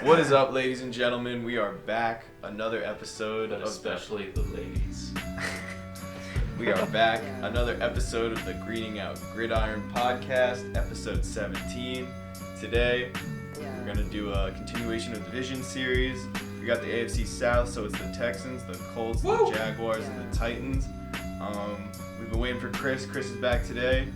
What is up, ladies and gentlemen? We are back. Another episode But of especially the ladies. We are back. Another episode of the Gridiron podcast, episode 17. Today, we're gonna do a continuation of the Division series. We got the AFC South, so it's the Texans, the Colts, the Jaguars, and the Titans. We've been waiting for Chris. Chris is back today.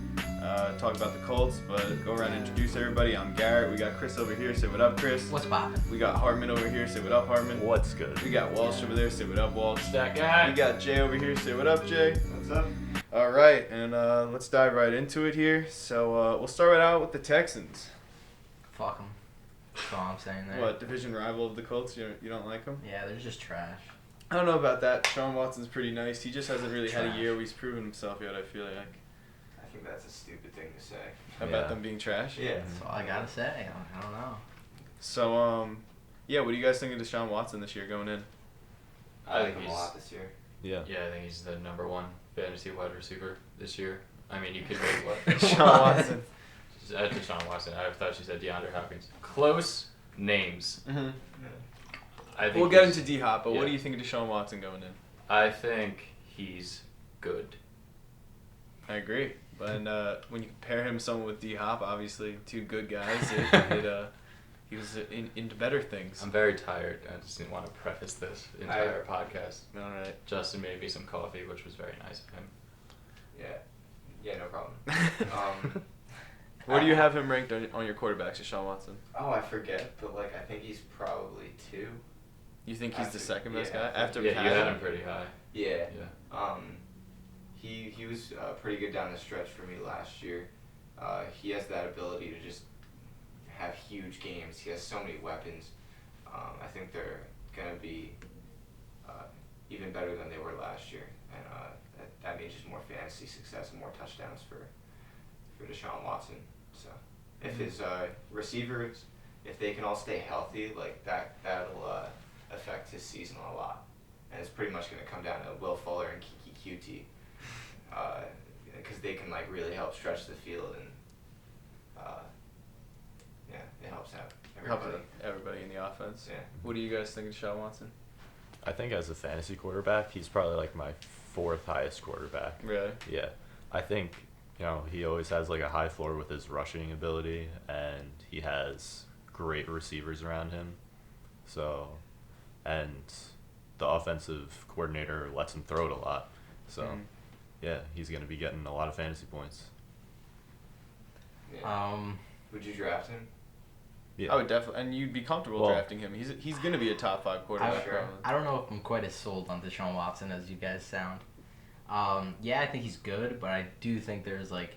Talk about the Colts, but go around and introduce everybody. I'm Garrett. We got Chris over here. Say what up, Chris. What's poppin'? We got Hartman over here. Say what up, Hartman. What's good? We got Walsh over there. Say what up, Walsh. That guy. We got Jay over here. Say what up, Jay. What's up? All right, and let's dive right into it here. So we'll start right out with the Texans. Fuck them. That's all I'm saying there. What, division rival of the Colts? You don't like them? Yeah, they're just trash. I don't know about that. Deshaun Watson's pretty nice. He just hasn't really had a Trash. year where he's proven himself yet, I feel like. I think that's a stupid thing to say. About them being trash? Yeah. That's all I gotta say. I don't know. So, yeah, what do you guys think of Deshaun Watson this year going in? I like him a lot this year. Yeah, I think he's the number one fantasy wide receiver this year. I mean, you could make what? Deshaun Watson. Deshaun Watson. I thought you said Deandre Hopkins. Close names. Mm-hmm. I think We'll get he's- into D-Hop, but what yeah. do you think of Deshaun Watson going in? I think he's good. I agree. But when you compare him to someone with D-Hop, obviously two good guys, he was into better things. I'm very tired. I just didn't want to preface this entire podcast. All right. Justin made me some coffee, which was very nice of him. Yeah, no problem. Where do you have him ranked on your quarterbacks, Deshaun Watson? Oh, I forget, but I think he's probably 2. You think he's the second best yeah, guy after Yeah, you Pat? had him pretty high. Yeah. Yeah. He was pretty good down the stretch for me last year. He has that ability to just have huge games. He has so many weapons. I think they're gonna be even better than they were last year, and that means just more fantasy success and more touchdowns for Deshaun Watson. So if his receivers, if they can all stay healthy, that'll affect his season a lot. And it's pretty much going to come down to Will Fuller and Kiki QT, because they can really help stretch the field, and it helps out Everybody in the offense. Yeah. What do you guys think of Deshaun Watson? I think as a fantasy quarterback, he's probably my 4th highest quarterback. Really? Yeah. I think, he always has a high floor with his rushing ability, and he has great receivers around him. So, and the offensive coordinator lets him throw it a lot. So, yeah, he's going to be getting a lot of fantasy points. Yeah. Would you draft him? Yeah. I would definitely, and you'd be comfortable drafting him. He's going to be a top 5 quarterback. Probably. I don't know if I'm quite as sold on Deshaun Watson as you guys sound. Yeah, I think he's good, but I do think there's a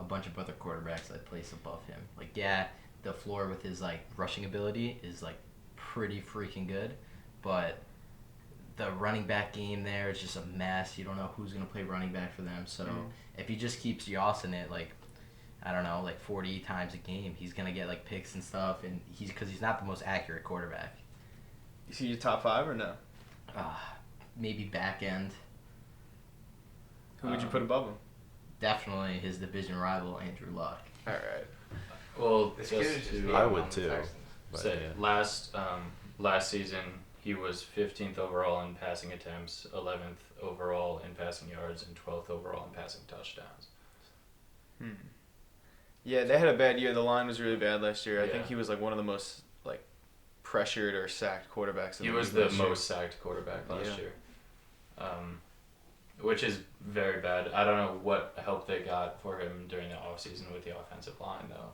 bunch of other quarterbacks I'd place above him. The floor with his rushing ability is pretty freaking good, but the running back game there is just a mess. You don't know who's gonna play running back for them. So if he just keeps yossing it 40 times a game, he's gonna get picks and stuff, and because he's not the most accurate quarterback. Is he your top 5 or no? Maybe back end. Who would you put above him? Definitely his division rival, Andrew Luck. All right. Well, This kid is just just to I would too. Texans. But, say, yeah. last season he was 15th overall in passing attempts, 11th overall in passing yards, and 12th overall in passing touchdowns. Yeah, they had a bad year. The line was really bad last year. I Yeah. think he was one of the most pressured or sacked quarterbacks in He the was league the last year. most sacked quarterback last Yeah. year, which is very bad. I don't know what help they got for him during the offseason with the offensive line, though.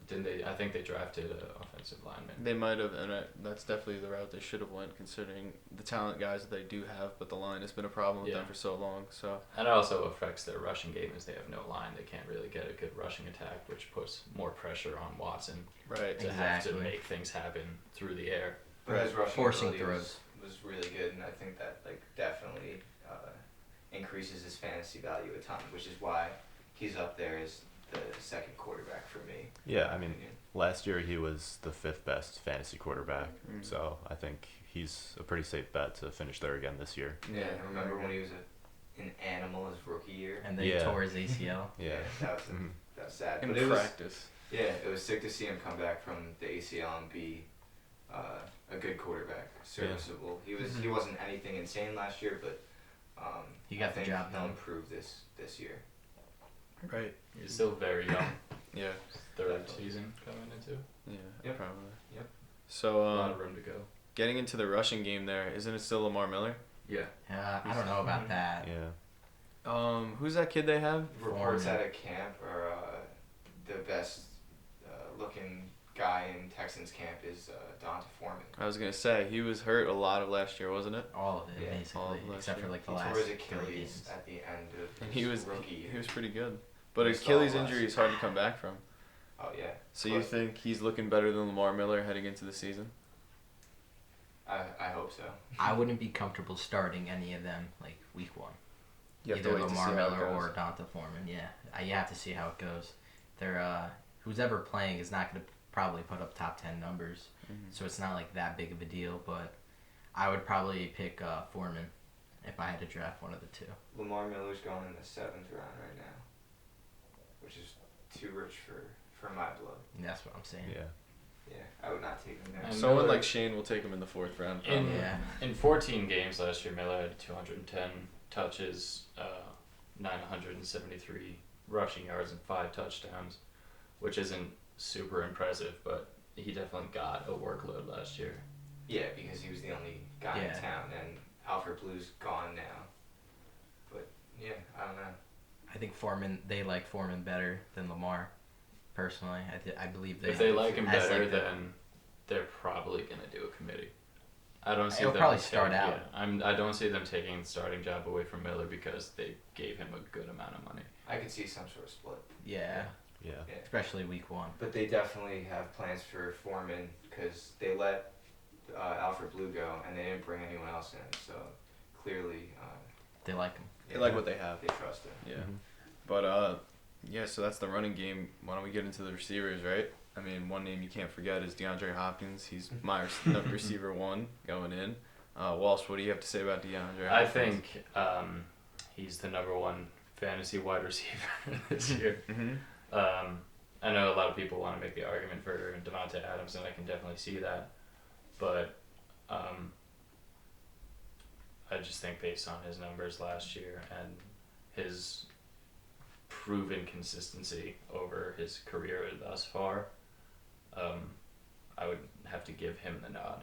Didn't they? I think they drafted an offensive lineman. They might have, and that's definitely the route they should have went, considering the talent guys that they do have. But the line has been a problem with them for so long. So And it also affects their rushing game as they have no line. They can't really get a good rushing attack, which puts more pressure on Watson right. to have to Exactly. make things happen through the air. But his rushing Forcing ability throws. was really good, and I think that definitely increases his fantasy value a ton, which is why he's up there as the second quarterback for me. Yeah, in my I mean, opinion. last year he was the 5th best fantasy quarterback. So I think he's a pretty safe bet to finish there again this year. Yeah, I remember when he was an animal his rookie year. And then he tore his ACL. Yeah. that was Mhm. that was sad. In But it was practice. it was sick to see him come back from the ACL and be good quarterback, serviceable. He wasn't anything insane last year, but He got I think the job he'll done. improve this year. Right. He's still very young. Yeah. Third season coming into. Yeah. Yep. Probably. Yep. So A lot of room to go. getting into the rushing game there, isn't it still Lamar Miller? Yeah. I don't know about that. Yeah. Who's that kid they have? Reports Foreman. out of camp are the best looking guy in Texans camp is Deandre Foreman. I was gonna say he was hurt a lot of last year, wasn't it? All of it, Yeah, all basically, of last except for year. like the He last tore his 3 Achilles games. at the end of And his rookie year. he was pretty good, but He Achilles saw last injury is hard to come back from. Oh yeah. So you But think he's looking better than Lamar Miller heading into the season? I hope so. I wouldn't be comfortable starting any of them like week 1. You have Either to wait Lamar to see how it Miller or goes. Donta Foreman. Yeah, you have to see how it goes. They're who's ever playing is not going to probably put up top 10 numbers, so it's not like that big of a deal. But I would probably pick Foreman if I had to draft one of the two. Lamar Miller's going in the 7th round right now, which is too rich for my blood. And that's what I'm saying. Yeah. Yeah, I would not take him there. And Someone Miller- like Shane will take him in the 4th round. In, Probably. Yeah. in 14 games last year, Miller had 210 touches, 973 rushing yards, and 5 touchdowns, which isn't super impressive, but he definitely got a workload last year. Yeah, because he was the only guy Yeah. in town, and Alfred Blue's gone now. But yeah, I don't know. I think they like Foreman better than Lamar. Personally, I believe they. If they like him as, better, like, the- then they're probably gonna do a committee. I don't see He'll them probably start out. Yeah, I don't see them taking the starting job away from Miller because they gave him a good amount of money. I could see some sort of split. Yeah, Yeah. especially week 1. But they definitely have plans for Foreman because they let Alfred Blue go and they didn't bring anyone else in. So clearly, They like him. They like what they have. they trust him. Yeah. Mhm. But yeah. So that's the running game. Why don't we get into the receivers, right? I mean, one name you can't forget is Deandre Hopkins. He's my receiver 1 going in. Walsh, what do you have to say about Deandre? I Hopkins? think he's the number 1 fantasy wide receiver this year. Mhm. I know a lot of people want to make the argument for Davante Adams, and I can definitely see that. But I just think based on his numbers last year and his proven consistency over his career thus far, I would have to give him the nod.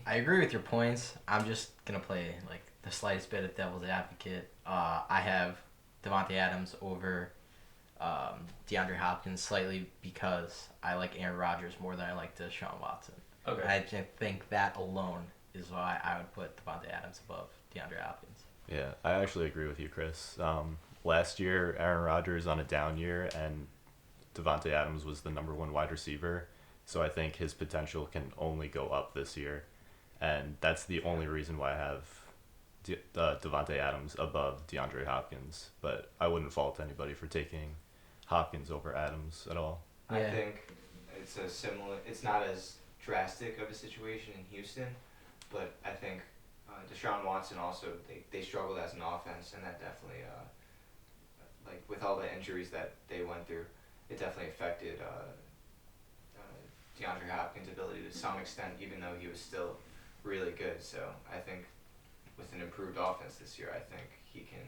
I agree with your points. I'm just gonna play like the slightest bit of devil's advocate. I have Davante Adams over DeAndre Hopkins slightly because I like Aaron Rodgers more than I like Deshaun Watson. Okay. I just think that alone is why I would put Davante Adams above DeAndre Hopkins. Yeah, I actually agree with you, Chris. Last year, Aaron Rodgers on a down year, and Davante Adams was the number 1 wide receiver. So I think his potential can only go up this year, and that's the only reason why I have Davante Adams above DeAndre Hopkins. But I wouldn't fault anybody for taking Hopkins over Adams at all. I Yeah. think it's not as drastic of a situation in Houston, but I think Deshaun Watson also, they struggled as an offense, and that definitely, like with all the injuries that they went through, it definitely affected DeAndre Hopkins' ability to some extent, even though he was still really good. So I think with an improved offense this year, I think he can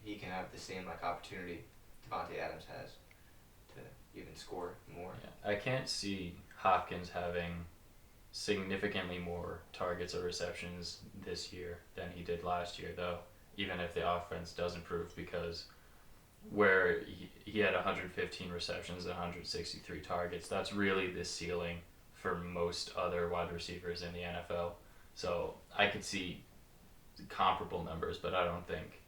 he can have the same like opportunity Davante Adams has to even score more. Yeah, I can't see Hopkins having significantly more targets or receptions this year than he did last year, though, even if the offense does improve, because where he had 115 receptions and 163 targets, that's really the ceiling for most other wide receivers in the NFL. So I could see comparable numbers, but I don't think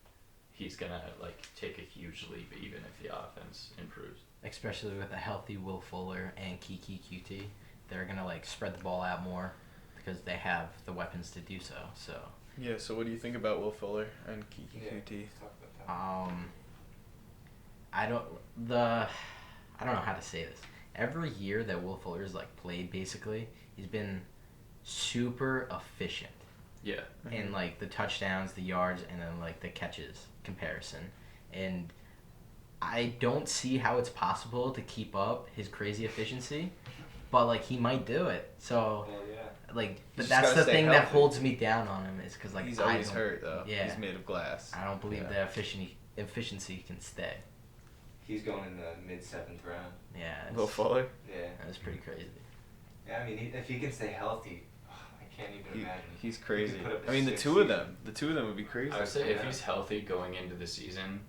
he's going to like take a huge leap even if the offense improves. Especially with a healthy Will Fuller and Kiki QT. They're going to like spread the ball out more because they have the weapons to do so. So Yeah. So what do you think about Will Fuller and Kiki Yeah. QT? Talk about that. I don't know how to say this. Every year that Will Fuller's like played, basically, he's been super efficient Yeah. in like the touchdowns, the yards, and then like the catches comparison. And I don't see how it's possible to keep up his crazy efficiency, but like he might do it. So Well, yeah. like, but just that's gotta the stay thing that healthy. holds me down on him is because like He's I always don't- hurt though. Yeah. He's made of glass. I don't believe Yeah. the efficiency can stay. He's going in the mid-7th round. Yeah, Will Fuller. Yeah. that's pretty crazy. Yeah, I mean, if he can stay healthy, I can't even imagine. He's He crazy. could put up I mean, the six two of seasons. them would be crazy. I would say if Yeah. he's healthy going into the season,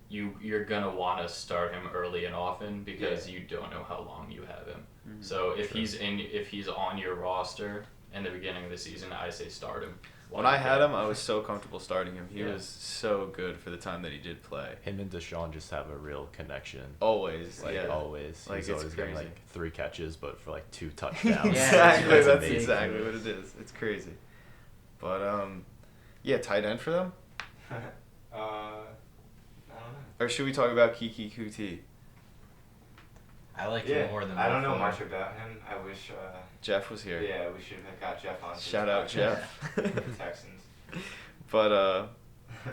you're gonna want to start him early and often because you don't know how long you have him. Mhm. So if True. he's on your roster in the beginning of the season, I say start him. When I had him, I was so comfortable starting him. He Yeah. was so good for the time that he did play. Him and Deshaun just have a real connection. Always, Like yeah. always. Like, He's it's always getting crazy. like 3 catches, but for like 2 touchdowns. Yeah, exactly. that's That's amazing. exactly what it is. It's crazy. But yeah, tight end for them. I don't know. Or should we talk about Kiki Kuti? I like Yeah, him more than I don't know Will Fuller. much about him. I wish. Jeff was here. Yeah, we should have got Jeff on. Shout out Jeff. The Texans. But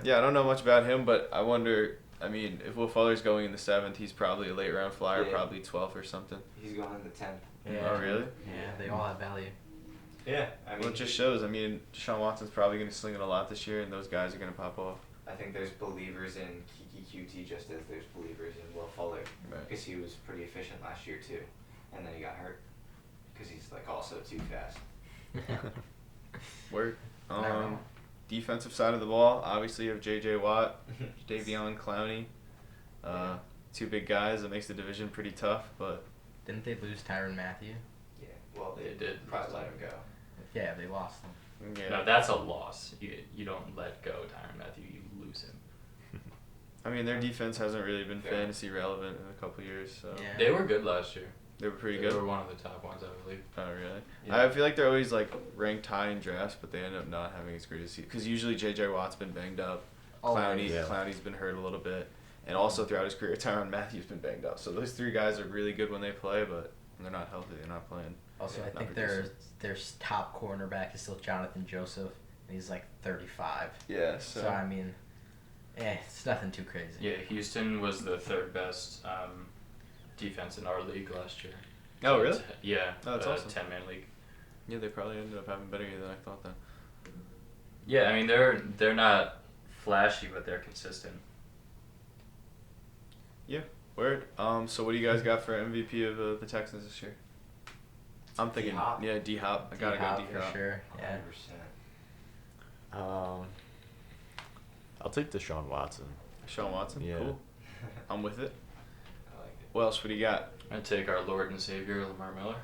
yeah, I don't know much about him, but I wonder. I mean, if Will Fuller's going in the 7th, he's probably a late round flyer, Yeah. probably 12th or something. He's going in the 10th. Yeah. Oh, really? Yeah, they all have value. Yeah, I mean, Well, it just shows. I mean, Deshaun Watson's probably going to sling it a lot this year, and those guys are going to pop off. I think there's believers in Kiki QT just as there's believers in Will Fuller Right. because he was pretty efficient last year too, and then he got hurt because he's like also too fast. Word. Not wrong. Defensive side of the ball, obviously you have J.J. Watt, Davion Clowney. Yeah. 2 big guys. That makes the division pretty tough, but Didn't they lose Tyrann Matthew? Yeah, well they They did. probably let him go. Yeah, they lost him. yeah. No, that's a loss. You don't let go Tyrann Matthew. You lose him. I mean, their defense hasn't really been Fair. fantasy relevant in a couple years, so Yeah. They were good last year. they were pretty They good. were one of the top ones, I believe. Oh, really? Yeah. I feel like they're always like ranked high in drafts, but they end up not having as great a season. Because usually J.J. Watt's been banged up, Always. Clowney's been hurt a little bit, and also throughout his career, Tyrann Matthew's been banged up. So those 3 guys are really good when they play, but when they're not healthy, they're not playing. Also, Yeah, I think not their top cornerback is still Jonathan Joseph, and he's like 35. Yeah. So I mean, it's nothing too crazy. Yeah, Houston was the 3rd best defense in our league last year. Oh, really? Yeah. Oh, that's awesome. 10-man league. Yeah, they probably ended up having a better year than I thought then. Yeah, I mean they're not flashy, but they're consistent. Word. So what do you guys got for MVP of the Texans this year? I'm thinking, D-Hop. yeah, D-Hop. I gotta D-Hop go D-Hop. for sure. Yeah. 100%. I'll take Deshaun Watson. Sean Watson. Yeah. Cool. I'm with it. I like it. What else? What do you got? I take our Lord and Savior Lamar Miller.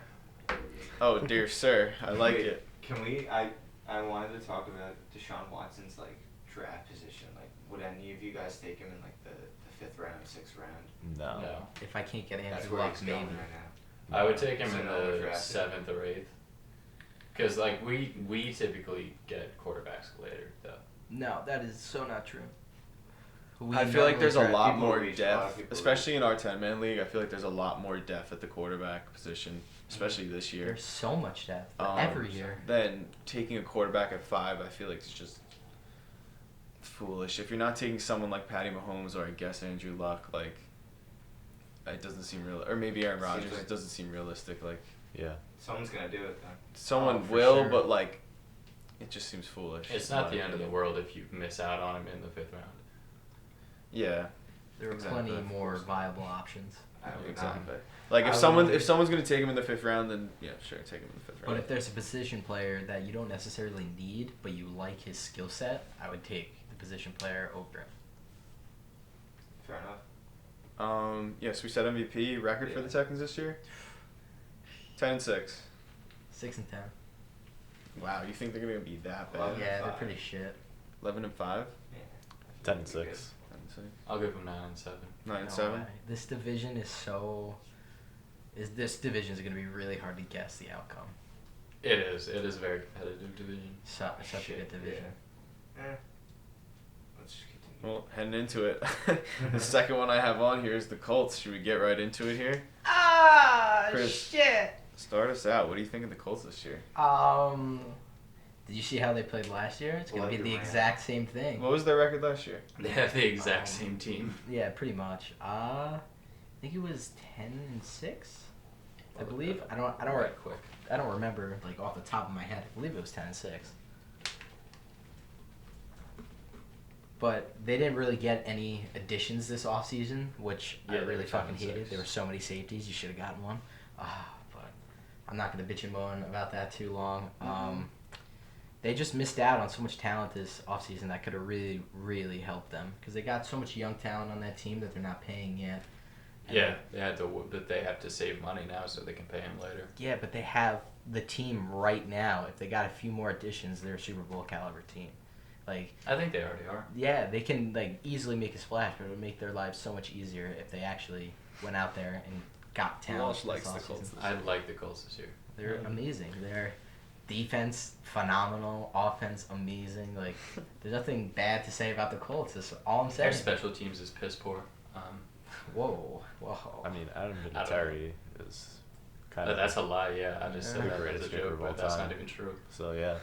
Oh dear sir, I like Wait, it. Can we? I wanted to talk about Deshaun Watson's like draft position. Like, would any of you guys take him in like the 5th round, 6th round? No. No. If I can't get That's Andrew where Luck, he's going maybe. right now. I would take him So in no the drafted. 7th or 8th. Because like we typically get quarterbacks later though. No, that is so not true. I feel like there's a lot people more reach, a lot of depth, people especially in our 10-man league. I feel like there's a lot more depth at the quarterback position, especially this year. There's so much depth Um, every year. Then taking a quarterback at 5, I feel like it's just foolish. If you're not taking someone like Patty Mahomes or I guess Andrew Luck, like it doesn't seem real. Or maybe Aaron Seems Rodgers. like- It doesn't seem realistic. Like Yeah. Someone's gonna do it then. someone for will, sure. but like it just seems foolish. It's in not my the end of the opinion. world if you miss out on him in the 5th round. Yeah. There are exactly. plenty more viable options. I would Exactly. Like I if would- someone's gonna take him in the 5th round, then yeah, sure, take him in the 5th But round. if there's a position player that you don't necessarily need, but you like his skill set, I would take the position player over him. Fair enough. Yes, we said MVP record for Yeah. the Texans this year. 10-6. 6-10. Wow, you think they're gonna be that bad? 11 Yeah, they're 5. pretty shit. 11-5. Yeah. 10-6. 10-6. I'll give him 9 and 7. 9-7. way. This division is so. This division is gonna be really hard to guess the outcome. It is. It is a very competitive division. Such a Shit, good division. Yeah. Let's just continue. Well, heading into it. The second one I have on here is the Colts. Should we get right into it here? Ah, Chris. shit. Start us out. What do you think of the Colts this year? Did you see how they played last year? It's gonna Like be the the Rams. exact same thing. What was their record last year? They have the exact same team. Yeah, pretty much. I think it was 10-6. I believe. I don't Right quick. I don't remember like off the top of my head. I believe it was 10-6. But they didn't really get any additions this offseason, which Yeah, I they really were fucking 10-6. hated. There were so many safeties. You should have gotten one. But I'm not going to bitch and moan about that too long. They just missed out on so much talent this offseason that could have really, really helped them. Because they got so much young talent on that team that they're not paying yet. And Yeah, they have to save money now so they can pay him later. yeah, but they have the team right now. If they got a few more additions, they're a Super Bowl caliber team. Like, I think they already are. yeah, they can like easily make a splash, but it would make their lives so much easier if they actually went out there and got talent. Walsh this likes the offseason. Colts. I like the Colts this year. They're amazing. Their defense phenomenal, offense amazing. Like, there's nothing bad to say about the Colts. That's all I'm Their saying. special teams is piss poor. Whoa. I mean, Adam I don't Vinatieri is kind of. That's a lie. Yeah, I just Yeah. said that Greatest as a kicker joke, of all but that's time. not even true. So yeah.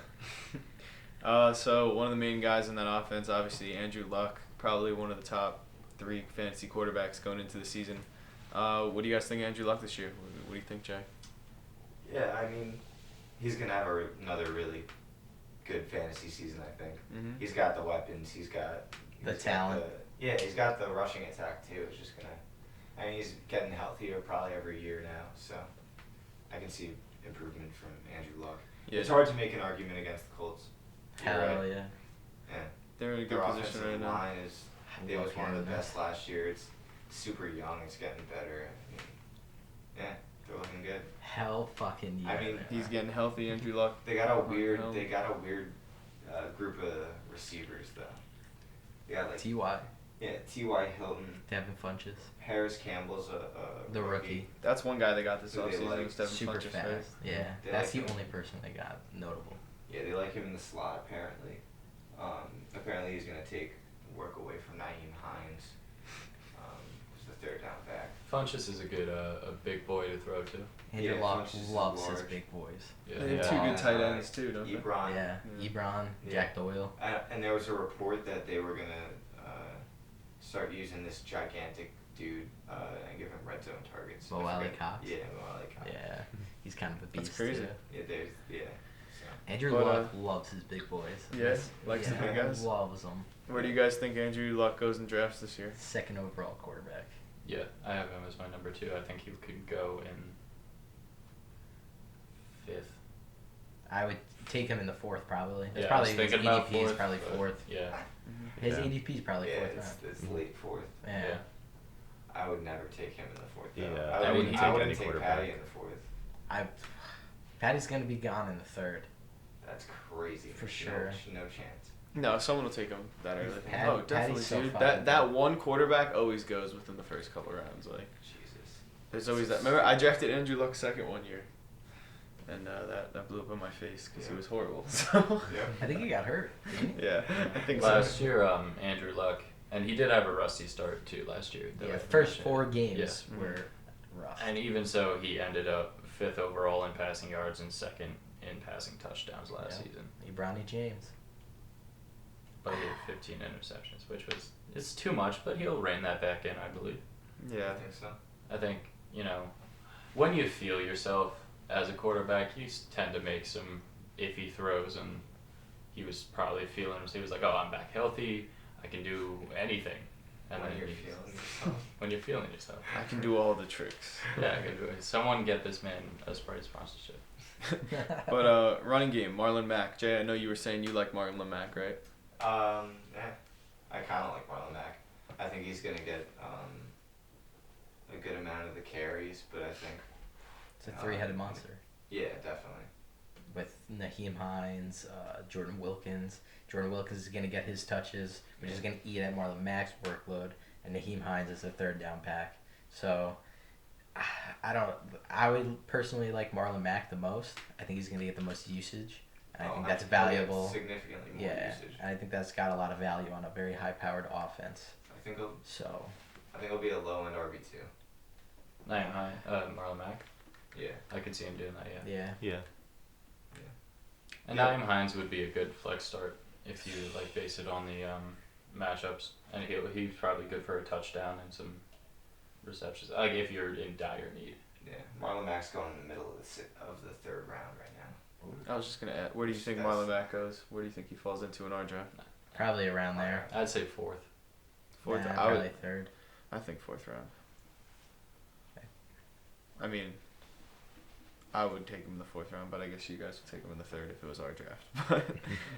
So one of the main guys in that offense, obviously Andrew Luck, probably one of the top 3 fantasy quarterbacks going into the season. What do you guys think of Andrew Luck this year? What do you think, Jay? Yeah, I mean, he's gonna have another really good fantasy season. I think he's got the weapons. He's got talent. He's got the rushing attack too. It's just gonna. I mean, he's getting healthier probably every year now, so I can see improvement from Andrew Luck. Yeah. It's hard to make an argument against the Colts. You're Hell right. yeah. Yeah. They're in a Their good position offensive right now. line is. It was one of the Love best last year. It's super young. It's getting better. I mean, yeah, they're looking good. Hell fucking yeah. I mean, they He's are. getting healthy, Andrew Luck. They got a Oh, weird. hell. They got a weird group of receivers though. They got like T.Y. T.Y. Hilton, Devin Funches. Harris Campbell's a The rookie. That's one guy they got this Who they offseason. like. was Devin Super Funchess, fast. right? Yeah. They That's like the him. only person they got notable. Yeah, they like him in the slot apparently. Apparently he's gonna take work away from Naeem Hines, who's the third down back. Funchess is a good, a big boy to throw to. Andrew Yeah, Luck Funchess is loves his large. big boys. Yeah. They have Yeah. two good tight And, ends too, don't they? Ebron. Yeah. Yeah. Ebron, Yeah. Jack Doyle. And there was a report that they were gonna start using this gigantic dude and give him red zone targets. Mo I Ali forget- Cox? Yeah, Mo Ali Cox. Yeah. He's kind of a beast. That's crazy. Too. Yeah, there's So. Andrew But, Luck loves his big boys. Yeah, likes the big guys. Loves them. Where do you guys think Andrew Luck goes in drafts this year? Second overall quarterback. Yeah, I have him as my number 2. I think he could go in 5th. I would take him in the 4th probably. That's Yeah, I probably was his thinking about ADP is 4th, probably but 4th. Yeah. His Yeah. ADP is probably Yeah, 4th it's round. late fourth. Yeah. I would never take him in the fourth. Though. Yeah, I wouldn't take wouldn't any take quarterback. Patty in the fourth. Patty's gonna be gone in the 3rd. That's crazy. For No- sure. No chance. No, someone will take him that early. Pat- Oh, definitely, Patty's so dude. fucking That good. one quarterback always goes within the first couple rounds. Like, Jesus. there's always that. Remember, I drafted Andrew Luck second one year, and that blew up in my face because he Yeah. was horrible. So Yeah. I think he got hurt. Didn't he? yeah, I think Last so. year, Andrew Luck, and he did have a rusty start too last year. though Yeah. I First finished 4 it. games Yeah. were rough. And even so, he ended up 5th overall in passing yards and 2nd in passing touchdowns last Yeah. season. Brownie James. But he had 15 interceptions, which it's too much, but he'll rein that back in, I believe. Yeah. I think so. I think, when you feel yourself as a quarterback, you tend to make some iffy throws, and he was probably feeling, he was like, oh, I'm back healthy, I can do anything. And When then you're he- feeling yourself. when you're feeling yourself. I can do all the tricks. Yeah, I can do it. Someone get this man a Sprite sponsorship. But running game, Marlon Mack. Jay, I know you were saying you like Marlon Mack, right? I kind of like Marlon Mack. I think he's gonna get a good amount of the carries, but I think It's a 3-headed monster. yeah, definitely. With Naheem Hines, Jordan Wilkins. Jordan Wilkins is going to get his touches, which is going to eat at Marlon Mack's workload, and Naheem Hines is the 3rd down back. So, I would personally like Marlon Mack the most. I think he's going to get the most usage. And I think that's he'll get valuable. Significantly more Yeah, usage. and I think that's got a lot of value on a very high-powered offense. I think he'll So, be a low end RB2. Marlon Mack. Yeah. I could see him doing that, yeah. yeah. Yeah. And Naeem Hines would be a good flex start if you like base it on the matchups, and he's probably good for a touchdown and some receptions. Like if you're in dire need. Yeah, Marlon Mack's going in the middle of the third round right now. I was just gonna add, where do you think Marlon Mack goes? Where do you think he falls into in our draft? Probably around there. I'd say fourth. Fourth. Nah, probably third. I think fourth round. Okay. I mean, I would take him in the fourth round, but I guess you guys would take him in the third if it was our draft.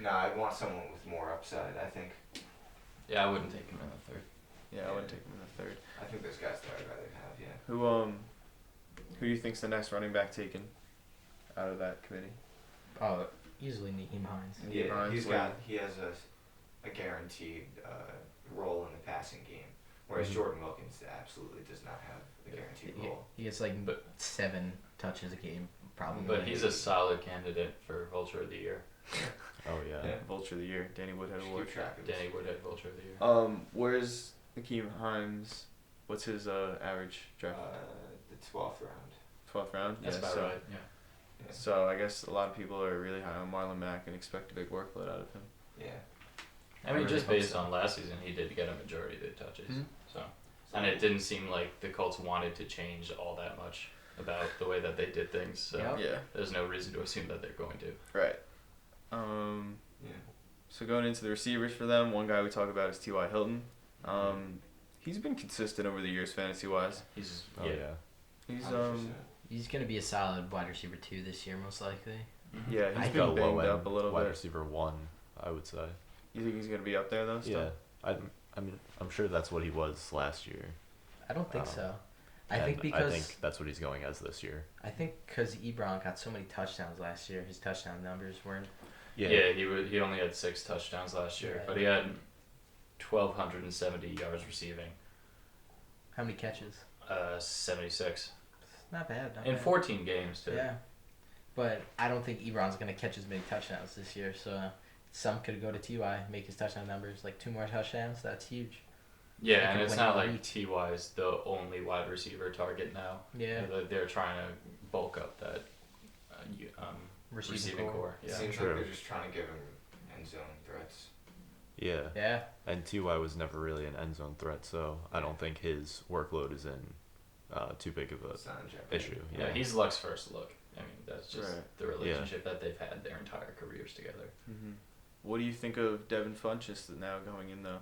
No, I'd want someone with more upside. I think. Yeah, I wouldn't take him in the third. Yeah, I wouldn't take him in the third. I think there's guys that I'd rather have. Yeah. Who do you think's the next running back taken out of that committee? Oh, easily Naeem Hines. Naeem Yeah, Hines, he has a guaranteed role in the passing game, whereas Mhm. Jordan Wilkins absolutely does not have a guaranteed role. He gets like 7 touches a game, probably. But he's a solid candidate for Vulture of the Year. Oh yeah. Yeah, Vulture of the Year, Danny Woodhead Just Award. keep track of Danny Woodhead, Vulture of the Year. Where's Naeem Hines? What's his average draft? The 12th round. 12th round. That's about right. Yeah. Yeah. So I guess a lot of people are really high on Marlon Mack and expect a big workload out of him. Yeah. I mean, really just hope based so. on last season, he did get a majority of the touches. Mhm. So, and it didn't seem like the Colts wanted to change all that much about the way that they did things. So Yep. Yeah. there's no reason to assume that they're going to. Right. Yeah. So going into the receivers for them, one guy we talk about is T.Y. Hilton. He's been consistent over the years, fantasy wise. He's Oh yeah. He's 100%. He's gonna be a solid wide receiver 2 this year, most likely. yeah, I he's think been low banged end up a little wide bit. receiver 1, I would say. You think he's gonna be up there though? Still? Yeah. I mean, I'm sure that's what he was last year. I don't think Um, so. I and think because I think that's what he's going as this year. because Ebron got so many touchdowns last year, his touchdown numbers weren't. Yeah, he only had 6 touchdowns last year, Yeah. but he had 1,270 yards receiving. How many catches? 76 Not bad. Not in bad. 14 games too. Yeah, but I don't think Ebron's gonna catch as many touchdowns this year. So some could go to Ty, make his touchdown numbers like 2 more touchdowns. That's huge. Yeah, They and could it's win not every like week. Ty's the only wide receiver target now. Yeah, They're trying to bulk up that receiving core. It Yeah. seems True. like they're just trying to give him end zone threats. Yeah. Yeah, And Ty was never really an end zone threat, so I don't think his workload is in too big of a It's not in jeopardy. issue. Yeah, he's Luck's first look. I mean, that's just Right. the relationship that they've had their entire careers together. What do you think of Devin Funchess now going in though?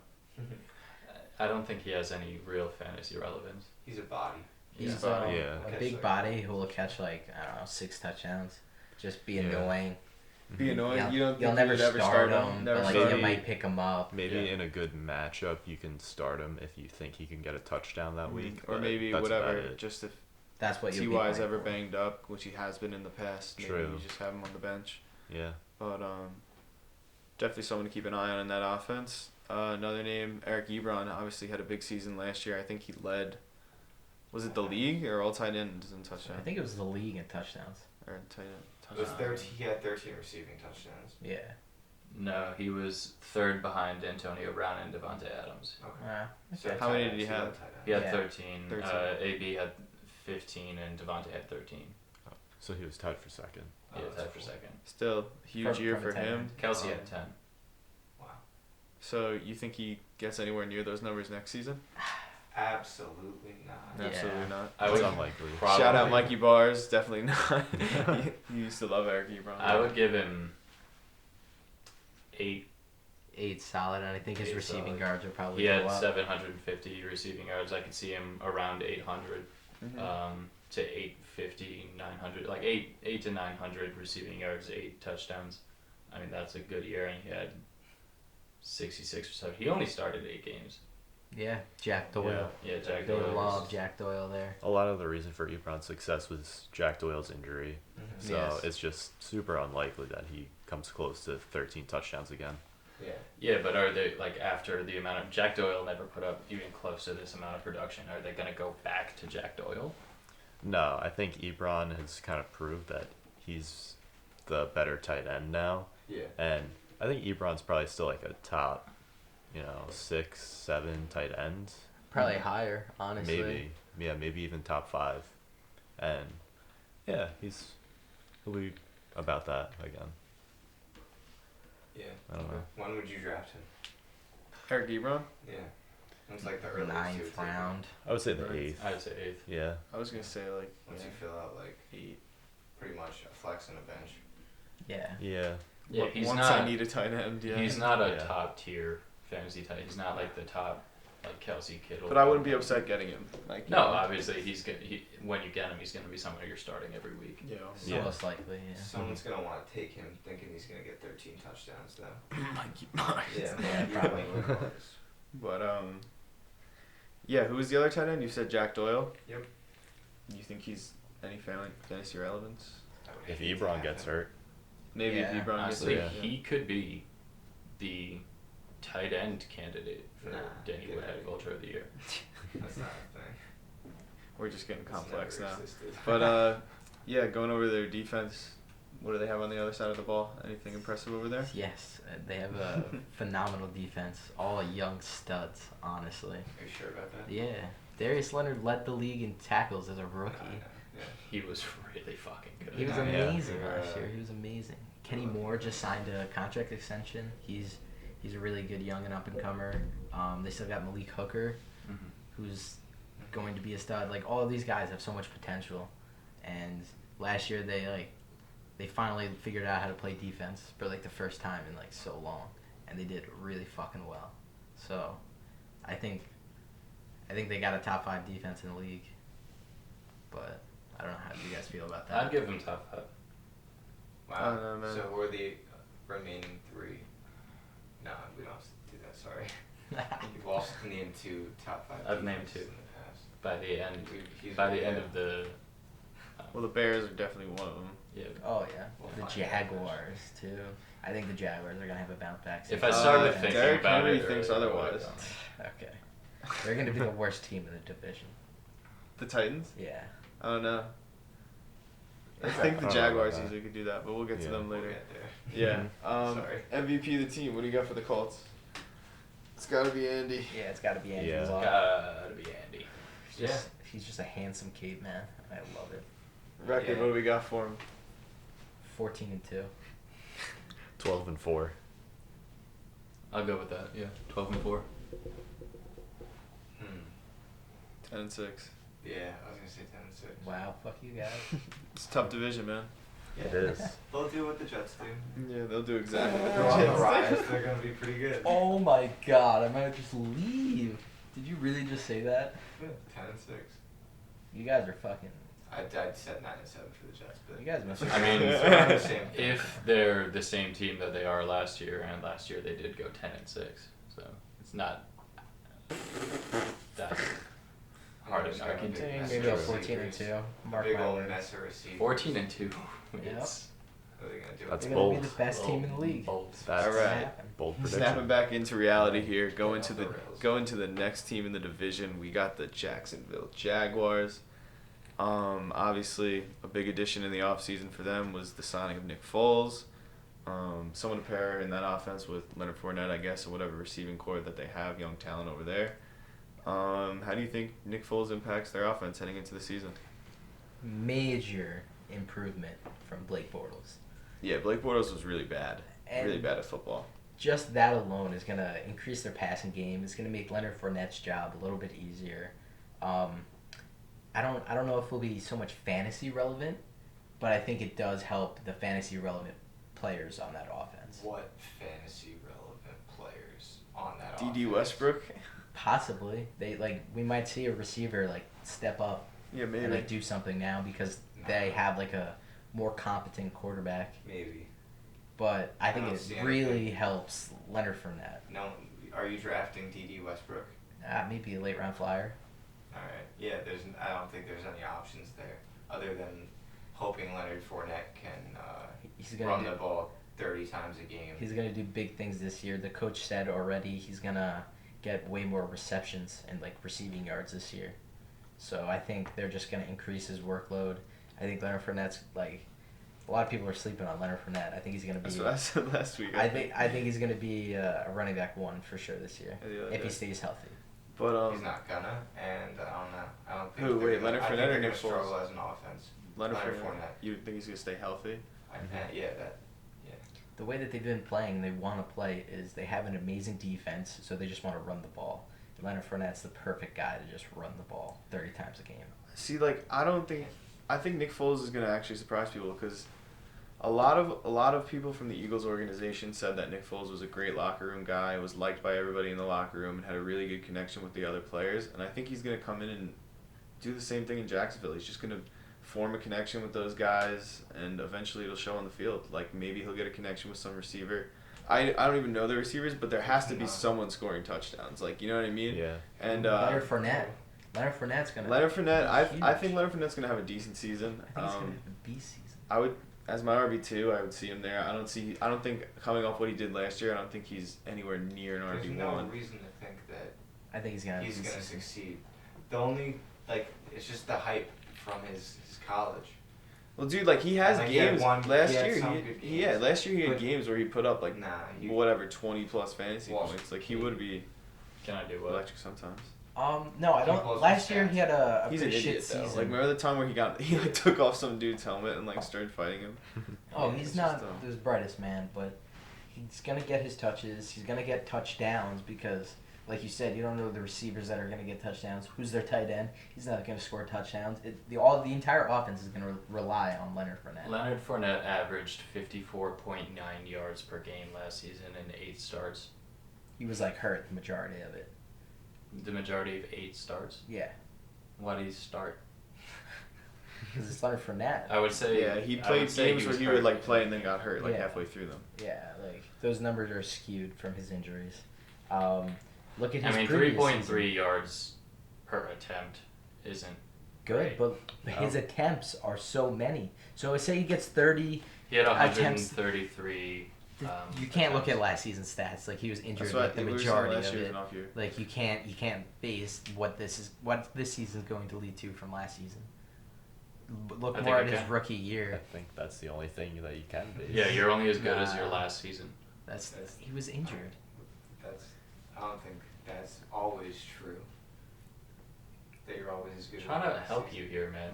I don't think he has any real fantasy relevance. He's a body. he's Yeah. a Catch big like- body who will catch like I don't know 6 touchdowns. Just be Yeah. annoying. Be annoying. You'll, You don't think you'll never you would ever start start him, him? but Never like start you him? might pick him up. Maybe Yeah. in a good matchup you can start him if you think he can get a touchdown that week. Or but maybe that's about whatever. it. Just if That's what you'll be Ty is going ever for. banged up, which he has been in the past, maybe True. you just have him on the bench. Yeah. But definitely someone to keep an eye on in that offense. Another name, Eric Ebron, obviously had a big season last year. I think he led. Was it the league or all tight ends in touchdowns? I think it was the league in touchdowns. Or tight end. It was touchdowns. He had 13 receiving touchdowns. Yeah. No, he was third behind Antonio Brown and Devontae Adams. Okay. Okay. How tight many ends, did he got have? tight ends. He had Yeah. 13. 13. AB had 15, and Devontae had 13. So he was tied for second. Oh, Yeah, that's tied for cool. second. Still, huge From- year from a for tight him. end. Kelsey had 10. Wow. So you think he gets anywhere near those numbers next season? Absolutely not. Yeah. Absolutely not. I It's would unlikely. probably- Shout out Mikey Bars, definitely not. you used to love Eric Ebron. I would give him 8. 8 solid, and I think his 8 receiving solid. guards will probably He go had up. 750 receiving yards. I could see him around 800 Mhm. to 850, 900. Like 8 to 900 receiving yards, 8 touchdowns. I mean, that's a good year, and he had 66 or so. He only started 8 games. Yeah, Jack Doyle. Yeah, Jack They Doyle. love Jack Doyle there. A lot of the reason for Ebron's success was Jack Doyle's injury. Mhm. So Yes. it's just super unlikely that he comes close to 13 touchdowns again. Yeah. Yeah, but are they, like, after the amount of... Jack Doyle never put up even close to this amount of production. Are they going to go back to Jack Doyle? No, I think Ebron has kind of proved that he's the better tight end now. Yeah. And I think Ebron's probably still like a top, 6, 7 tight end. Probably higher, honestly. Maybe. Yeah, maybe even top 5. And yeah, he'll be about that again. Yeah. I don't know. When would you draft him? Eric Ebron? Yeah. It's like the earliest. Ninth round. I would say the Right. 8th. I would say 8th. Yeah. I was gonna say like Once you fill out like 8. pretty much a flex on a bench. Yeah. Yeah. Yeah, he's Once not. I need a tight end, yeah. He's not a Yeah. top tier fantasy tight. He's not like the top, like Kelsey Kittle. But I wouldn't be upset getting him. Like No, obviously when you get him, he's gonna be someone you're starting every week. Yeah. Yeah. Most likely, yeah. Someone's gonna want to take him thinking he's gonna get 13 touchdowns though. Mikey Myers. Yeah, Yeah, probably. But yeah. Who was the other tight end? You said Jack Doyle. Yep. You think he's any fantasy relevance? If Ebron gets hurt. Maybe Yeah, if Ebron gets Honestly, hurt. he could be the tight end candidate for Nah, Danny get Woodhead out of Vulture of the Year. That's not a thing. We're just getting It's complex never now. existed. But yeah, going over their defense. What do they have on the other side of the ball? Anything impressive over there? Yes, they have a phenomenal defense. All young studs, honestly. Are you sure about that? Yeah. Darius Leonard led the league in tackles as a rookie. Yeah. He was really fucking good. He was Yeah. amazing Yeah. last year. He was amazing. Kenny Moore just signed a contract extension. He's a really good young and up and comer. They still got Malik Hooker, Mhm. who's going to be a stud. Like all of these guys have so much potential, and last year they finally figured out how to play defense for like the first time in like so long, and they did really fucking well. So, I think they got a top 5 defense in the league, but I don't know how do you guys feel about that. I'd give him top 5. Wow. I don't know, man. So who are the remaining 3? No, we don't have to do that. Sorry. You've also named 2 top 5. I've named defenses 2. in the past. By the end, He's by the really end good. of the. Well, the Bears are definitely one of them. Yeah. Oh yeah, We'll the find out Jaguars too. I think the Jaguars are gonna have a bounce back. If I started Uh, thinking Derrick about Henry it, thinks earlier, otherwise. Okay, they're gonna be the worst team in the division. The Titans? Yeah. I don't know. I Okay. think the I don't know about Jaguars that. usually could do that, but we'll get to Yeah. them We'll later. get there. Yeah. Sorry. MVP of the team. What do you got for the Colts? It's got to be Andy. Yeah, it's got to be Andrew Yeah. Luck. Gotta be Andy. He's just a handsome caveman. I love it. Record. Yeah. What do we got for him? 14-2. 12-4. I'll go with that. Yeah, 12-4. 10-6. Yeah, I was gonna say 10-6. Wow, fuck you guys. It's a tough division, man. Yeah. It is. They'll do what the Jets do. Yeah, they'll do exactly what They're on the the Jets rise. do. They're gonna be pretty good. Oh my god, I might just leave. Did you really just say that? 10-6. You guys are fucking. I'd said 9-7 for the Jets, but You guys must. I mean, They're on the same page. If they're the same team that they are last year, and last year they did go 10-6, so it's not that hard of an argument. Maybe True. a 14-2. Mark Big my old words. mess of receivers. 14-2. Yep. It's What are they gonna do? That's They're gonna bold. be the best team in the league. bold. That's All right. Happen. bold prediction. Snapping back into reality here. Get Going off to the the rails. next team in the division. We got the Jacksonville Jaguars. Obviously, a big addition in the offseason for them was the signing of Nick Foles. Someone to pair in that offense with Leonard Fournette, I guess, or whatever receiving core that they have, young talent over there. How do you think Nick Foles impacts their offense heading into the season? Major improvement from Blake Bortles. Yeah, Blake Bortles was really bad. And- Really bad at football. Just that alone is gonna increase their passing game. It's gonna make Leonard Fournette's job a little bit easier. I don't know if it'll be so much fantasy relevant, but I think it does help the fantasy relevant players on that offense. What fantasy relevant players on that D.D. offense? Westbrook? Possibly, we might see a receiver like step up Yeah, maybe. and like do something now because they have like a more competent quarterback. Maybe. But I think don't it see really anything. helps Leonard Fournette. No, are you drafting D.D. Westbrook? Maybe a late round flyer. All right. Yeah, I don't think there's any options there other than hoping Leonard Fournette can He's gonna run do- the ball 30 times a game. He's gonna do big things this year. The coach said already he's gonna get way more receptions and like receiving yards this year. So I think they're just gonna increase his workload. I think Leonard Fournette's like a lot of people are sleeping on Leonard Fournette. I think he's gonna be. That's what I said last week. I think he's gonna be a running back 1 for sure this year Yeah, if he yeah. stays healthy. But He's not gonna, and I don't know. I don't think Who, they're wait, gonna, Leonard I think Fournette or they're Nick gonna struggle Foles? as an offense. Leonard Leonard Fournette. Fournette. You think he's gonna stay healthy? Yeah, that. Yeah. the way that they've been playing, they want to play, is they have an amazing defense, so they just want to run the ball. Leonard Fournette's the perfect guy to just run the ball 30 times a game. See, like, I think Nick Foles is going to actually surprise people because a lot of people from the Eagles organization said that Nick Foles was a great locker room guy, was liked by everybody in the locker room, and had a really good connection with the other players. And I think he's going to come in and do the same thing in Jacksonville. He's just going to form a connection with those guys, and eventually it'll show on the field. Like, maybe he'll get a connection with some receiver. I don't even know the receivers, but there has to be someone scoring touchdowns. Like, you know what I mean? Yeah. And Leonard Fournette's gonna. Leonard Fournette, I think Leonard Fournette's gonna have a decent season. I think he's gonna have a beast season. I would, as my RB2, I would see him there. I don't think coming off what he did last year, I don't think he's anywhere near an There's RB1. no reason to think that I think he's gonna. succeed. The only it's just the hype from his college. Well, dude, like he has games last year. Last year he had But games where he put up like 20 plus fantasy Well, points. Like he would be Can I do what? electric sometimes. No, I don't. Last year he had a He's an pretty idiot shit though. season. Like remember the time where he like took off some dude's helmet and like started fighting him. Oh, Yeah, he's it's not just, the brightest man, but he's gonna get his touches. He's gonna get touchdowns because, like you said, you don't know the receivers that are gonna get touchdowns. Who's their tight end? He's not gonna score touchdowns. The entire offense is gonna rely on Leonard Fournette. Leonard Fournette averaged 54.9 yards per game last season in 8 starts. He was like hurt the majority of it. The majority of 8 starts. Yeah, Why did he start? because it's Leonard Fournette. I would say. Yeah, he I played would say games where was he hurt. would like play and then got hurt like Yeah. halfway through them. Yeah, like those numbers are skewed from his injuries. Look at his. I mean, previous 3.3 season. yards per attempt isn't Good, great. but his attempts are so many. So say he gets 30. He had attempts. 133. You can't look at attempts. last seas's stats. Like he was injured That's like what the we were saying majority last of year was it. an off year. Like you can't base what this season's going to lead to from last season. Look I more at think it his can. rookie I year. think that's the only thing that you can base. Yeah, you're only as good as your Nah. last season. He was injured. I don't think that's always true. That you're always as good. I'm trying as to last help season. you here, man.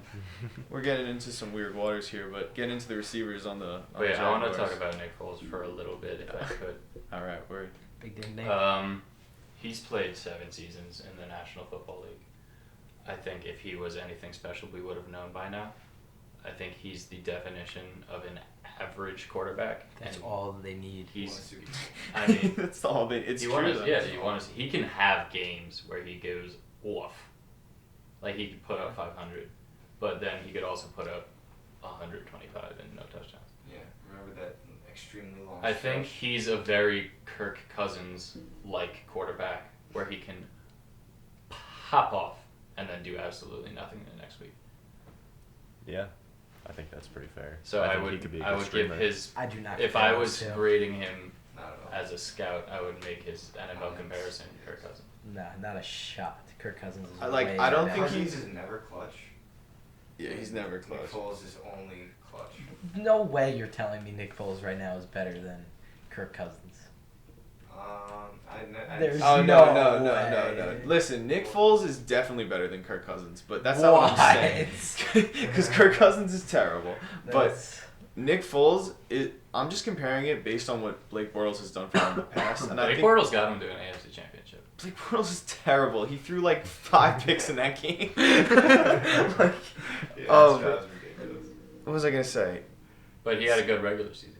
We're getting into some weird waters here, but get into the receivers on the. Wait, I want to Jaguars. talk about Nick Foles for a little bit, if I could. All right, we're. Big ding ding. He's played 7 seasons in the National Football League. I think if he was anything special, we would have known by now. I think he's the definition of an average quarterback. That's and all they need. He's. I mean, That's all. It's you true. want though. to, yeah, you want to. He can have games where he goes off, like he could put up 500, but then he could also put up 125 and no touchdowns. Yeah, remember that extremely long. I think stretch? he's a very Kirk Cousins-like quarterback where he can pop off and then do absolutely nothing the next week. Yeah, I think that's pretty fair. So I I think would he could be a I good would give streamer. his. I do not. If compare I those was two. grading him Not at all. as a scout, I would make his NFL comparison Kirk Cousins. Nah, not a shot. Kirk Cousins is. I like- way I don't better. think Cousins he's- is never clutch. Yeah, he's never Nick close. Foles is only clutch. No way you're telling me Nick Foles right now is better than Kirk Cousins. There's Oh no no. way. Listen, Nick Foles is definitely better than Kirk Cousins, but that's not what I'm saying. Because Kirk Cousins is terrible, but That's- Nick Foles I'm just comparing it based on what Blake Bortles has done for him in the past, and I Blake think Bortles got him to an AFC Championship. Blake Bortles is terrible. He threw like 5 picks in that game. Like, That's ridiculous. what was I gonna say? But he had a good regular season,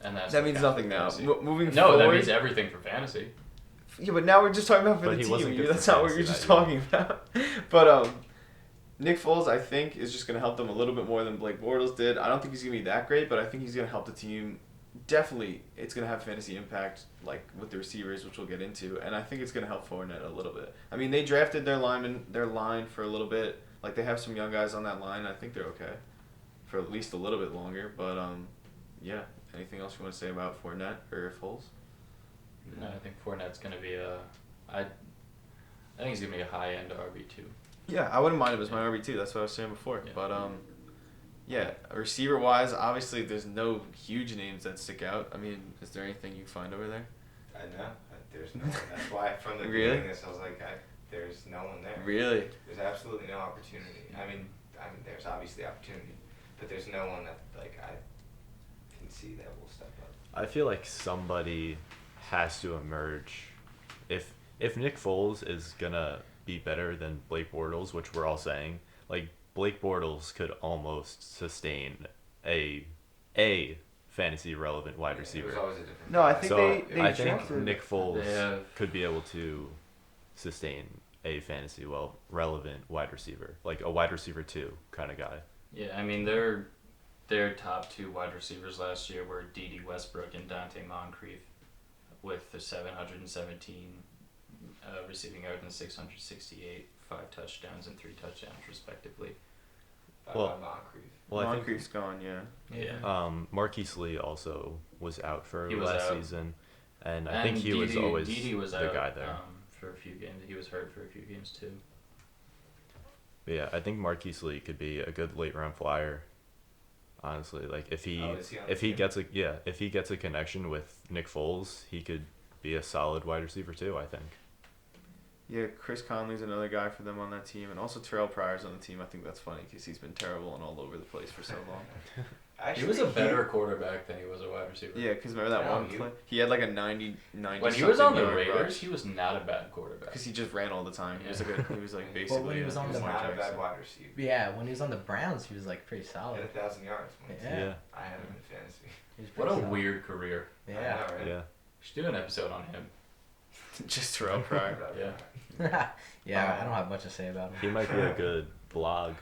and that's That what means counts nothing for now. fantasy. Moving No, forward. that means everything for fantasy. Yeah, but now we're just talking about for But the he wasn't team. good That's for not what fantasy you're just that talking about. But Nick Foles, I think, is just going to help them a little bit more than Blake Bortles did. I don't think he's going to be that great, but I think he's going to help the team. Definitely, it's going to have fantasy impact, like with the receivers, which we'll get into, and I think it's going to help Fournette a little bit. I mean, they drafted their line for a little bit. Like they have some young guys on that line. I think they're okay for at least a little bit longer. But yeah. Anything else you want to say about Fournette or Foles? No, I think Fournette's gonna be I think he's gonna be a high end RB2. Yeah, I wouldn't mind him as my RB2. That's what I was saying before. Yeah. But yeah, receiver wise, obviously there's no huge names that stick out. I mean, is there anything you find over there? I know. There's no one. That's why from the Really? beginning of this, I was like, there's no one there. Really? There's absolutely no opportunity. I mean, there's obviously opportunity, but there's no one that like I can can see that will step up. I feel like somebody has to emerge. If Nick Foles is gonna be better than Blake Bortles, which we're all saying, like Blake Bortles could almost sustain a fantasy relevant wide receiver. There's always a different No, I guy. think So they I think drafted- Nick Foles They have- could be able to sustain a fantasy relevant wide receiver, like a wide receiver 2 kind of guy. Yeah, I mean their top 2 wide receivers last year were D.D. Westbrook and Dante Moncrief, with the 717 receiving yards and 668, 5 touchdowns and 3 touchdowns respectively. Well- Moncrief. Well, I think Moncrief's gone, yeah. Yeah. Marquise Lee also was out for He was last out. season, and I think he was Dede always Dede was the out, guy there. for a few games. He was hurt for a few games too. But yeah, I think Marquise Lee could be a good late round flyer. Honestly, like if he Oh, is he on if the he team? if he gets a connection with Nick Foles, he could be a solid wide receiver too, I think. Yeah, Chris Conley's another guy for them on that team, and also Terrell Pryor's on the team. I think that's funny because he's been terrible and all over the place for so long. He was a better quarterback than he was a wide receiver. Yeah, because remember that No, one he- play? He had like a 90 When he was on the something yard Raiders, rush. he was not a bad quarterback. Because he just ran all the time. He was like he was like But basically. when he was on He was the not a bad Jackson. wide receiver. Yeah, when he was on the Browns, he was like pretty He solid. had 1,000 yards. Yeah. I had him in fantasy. He was What pretty a solid. weird career. Yeah. I know, right? Yeah. We should do an episode on him. just Terrell Pryor. Yeah. Yeah, I don't have much to say about him. He might be a good blog.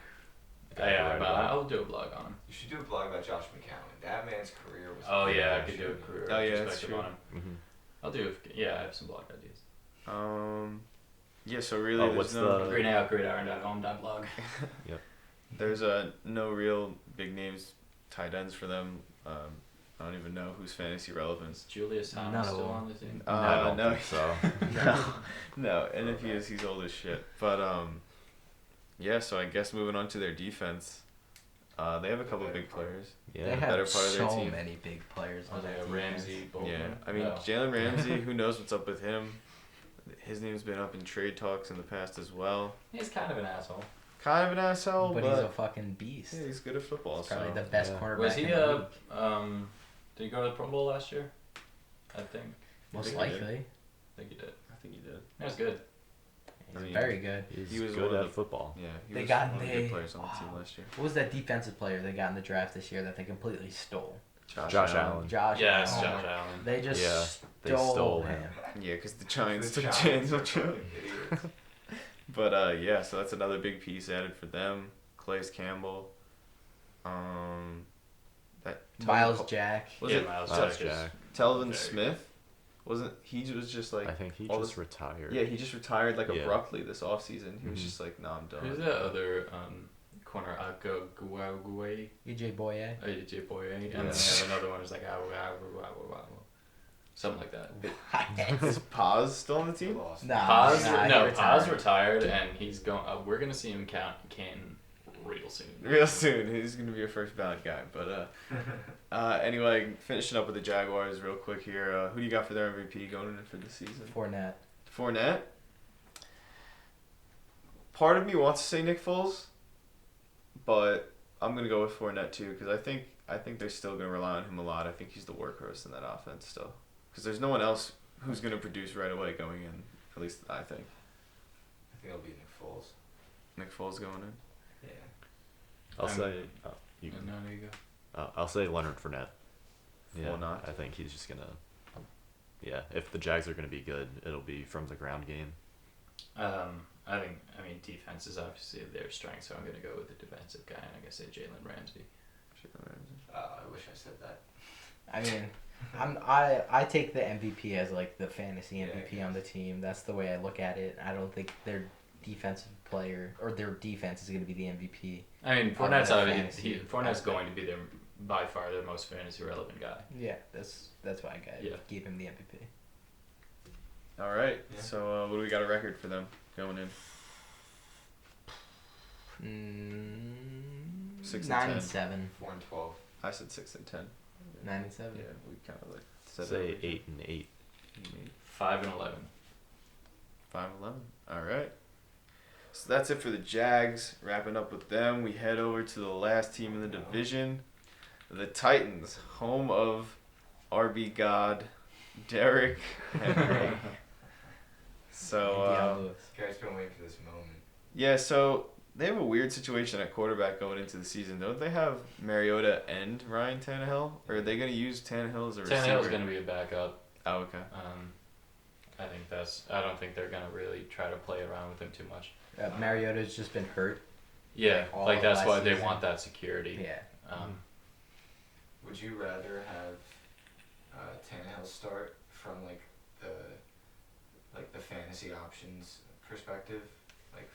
guy to Yeah, write but about. I'll do a blog on him. You should do a blog about Josh McCown. That man's career was. Oh yeah, I pretty could do a good. career Oh, yeah, that's perspective true. on him. Mhm. I'll do. Yeah, I have some blog ideas. Yeah. So really, Oh, there's what's no the- Gridiron.home.blog. there's no real big names tight ends for them. I don't even know who's fantasy relevant. Is Julius None Thomas of still them. on the team? I don't no, think so. no, and if he is, he's old as shit. But yeah. So I guess moving on to their defense, they have a couple big players. They Yeah. better have part of their so team. many big players on that Isaiah defense. Ramsey, Bolton. Yeah, I mean No. Jalen Ramsey. Who knows what's up with him? His name's been up in trade talks in the past as well. He's kind of an asshole. Kind of an asshole, But he's a fucking beast. yeah, he's good at football. He's probably so. the best yeah. cornerback Was he in the league. did he go to the Pro Bowl last year? I think. Most think he did. likely. I think he did. I think he did. That was good. He's I mean, very good. He's He was good one of at the- football. Yeah, he They was got- one of the they- good players on the team wow. last year. What was that defensive player they got in the draft this year that they completely stole? Josh Allen. Josh Yes, Allen. Josh Allen. They just Yeah, they stole, stole him. him. Yeah, because the Giants The took Giants James are Jones. idiots. But yeah, so that's another big piece added for them. Calais Campbell. That Miles Jack. Was Yeah, it Miles Miles Jack is- Jack. Telvin Very Smith? Wasn't he was just like I think he all just this- retired. yeah, he just retired like Yeah. abruptly this offseason. He was Mhm. just like, nah, I'm done. Who's that other corner? Guay, EJ Boye. AJ Boye, and then Yeah. they have another one. It's like something like that. Is Paz still on the team? Lost. Nah, Paz, nah, he no, retired. Paz retired, and he's going. We're gonna see him Canton real soon. Real soon. He's gonna be a first ballot guy. But anyway, finishing up with the Jaguars real quick here. Who do you got for their MVP going in for the season? Fournette. Fournette. Part of me wants to say Nick Foles, but I'm gonna go with Fournette too because I think they're still gonna rely on him a lot. I think he's the workhorse in that offense still, because there's no one else who's gonna produce right away going in. At least I think. I think it'll be Nick Foles. Nick Foles going in. Yeah. I'll I'm- say. You No, there you go. I'll say Leonard Fournette. Yeah, Fournette? I think he's just gonna. Yeah, if the Jags are gonna be good, it'll be from the ground game. I mean, defense is obviously their strength, so I'm gonna go with the defensive guy, and I'm gonna say Jalen Ramsey. I wish I said that. I mean, I take the MVP as like the fantasy MVP on the team. That's the way I look at it. I don't think their defensive player or their defense is going to be the MVP. I mean, On Fournette's the obviously fantasy Fournette's aspect. going to be their by far their most fantasy relevant guy. Yeah, that's why I Yeah. gave him the MVP. All right. Yeah. So what do we got a record for them going in? 6 and 10. 9-7. 4-12. I said 6 and 10. 9-7. Yeah, we kind of like said Say that. 8-8. 5-11. 5-11. All right. So that's it for the Jags. Wrapping up with them, we head over to the last team in the division, the Titans, home of RB God, Derrick Henry. So, Deion Lewis. You guys been waiting for this moment. yeah, so they have a weird situation at quarterback going into the season. Don't they have Mariota and Ryan Tannehill? Or are they going to use Tannehill as a receiver? Tannehill's going to be a backup. Oh, okay. I don't think they're going to really try to play around with him too much. Mariota's just been hurt. Yeah, all like of that's last why they season. want that security. Yeah. Would you rather have Tannehill start from the fantasy options perspective, like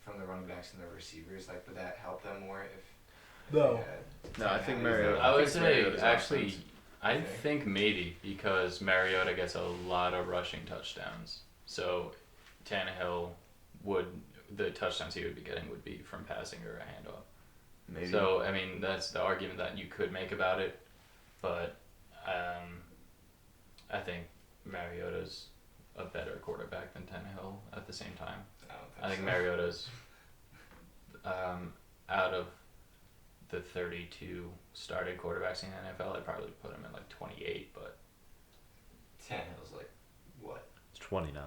from the running backs and the receivers? Like, would that help them more if No. they had No, I think Tannehill? Mariota. I would think say Mariota's actually, offense. I Okay. think maybe because Mariota gets a lot of rushing touchdowns, so Tannehill the touchdowns he would be getting would be from passing or a handoff. Maybe. So I mean that's the argument that you could make about it, but I think Mariota's a better quarterback than Tannehill at the same time. I think so. Mariota's out of the 32 started quarterbacks in the NFL, I'd probably put him in like 28, but Tannehill's like what? It's 29.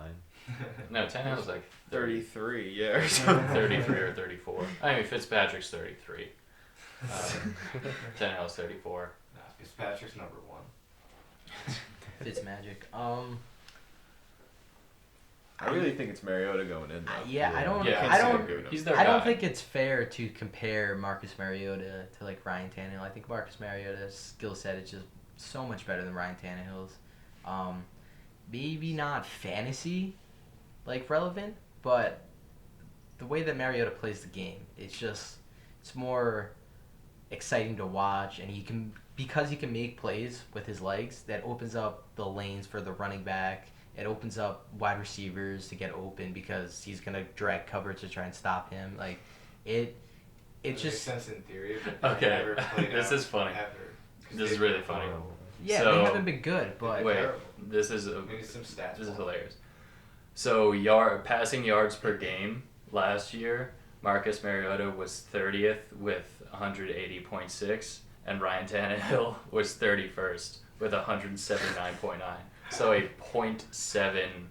no, Tannehill's like 33, yeah, or something. 33 or 34. I mean, Fitzpatrick's 33. Tannehill's 34. Nah, Fitzpatrick's number one. Fitzmagic. I really think it's Mariota going in, though. Yeah, I don't. Yeah, I don't. He's their I don't guy. think it's fair to compare Marcus Mariota to like Ryan Tannehill. I think Marcus Mariota's skill set is just so much better than Ryan Tannehill's. Maybe not fantasy like relevant, but the way that Mariota plays the game, it's more exciting to watch, and because he can make plays with his legs, that opens up the lanes for the running back. It opens up wide receivers to get open because he's gonna drag coverage to try and stop him. Like it Makes just sense in theory, but Okay, never played this out is funny. Ever, 'cause This is they've really been funny. horrible. yeah, So- they haven't been good, but Wait, terrible. this is Maybe some stats. This is Paul. hilarious. So passing yards per game last year, Marcus Mariota was 30th with 180.6, and Ryan Tannehill was 31st with 179.9. So a 0.7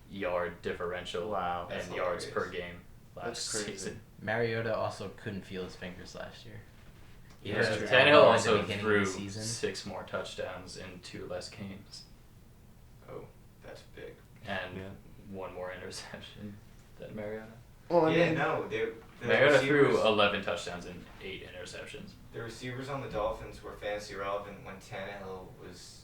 yard differential Wow. in That's yards per hilarious. game last That's crazy. season. Mariota also couldn't feel his fingers last year. He Yeah, hurt his Tannehill elbow at the also beginning of threw the season. 6 more touchdowns in 2 less games, Oh, that's big. and Yeah. 1 more interception than Mariota. Well, Yeah, no, the Mariota threw receivers, 11 touchdowns and 8 interceptions. the receivers on the Dolphins were fantasy relevant when Tannehill was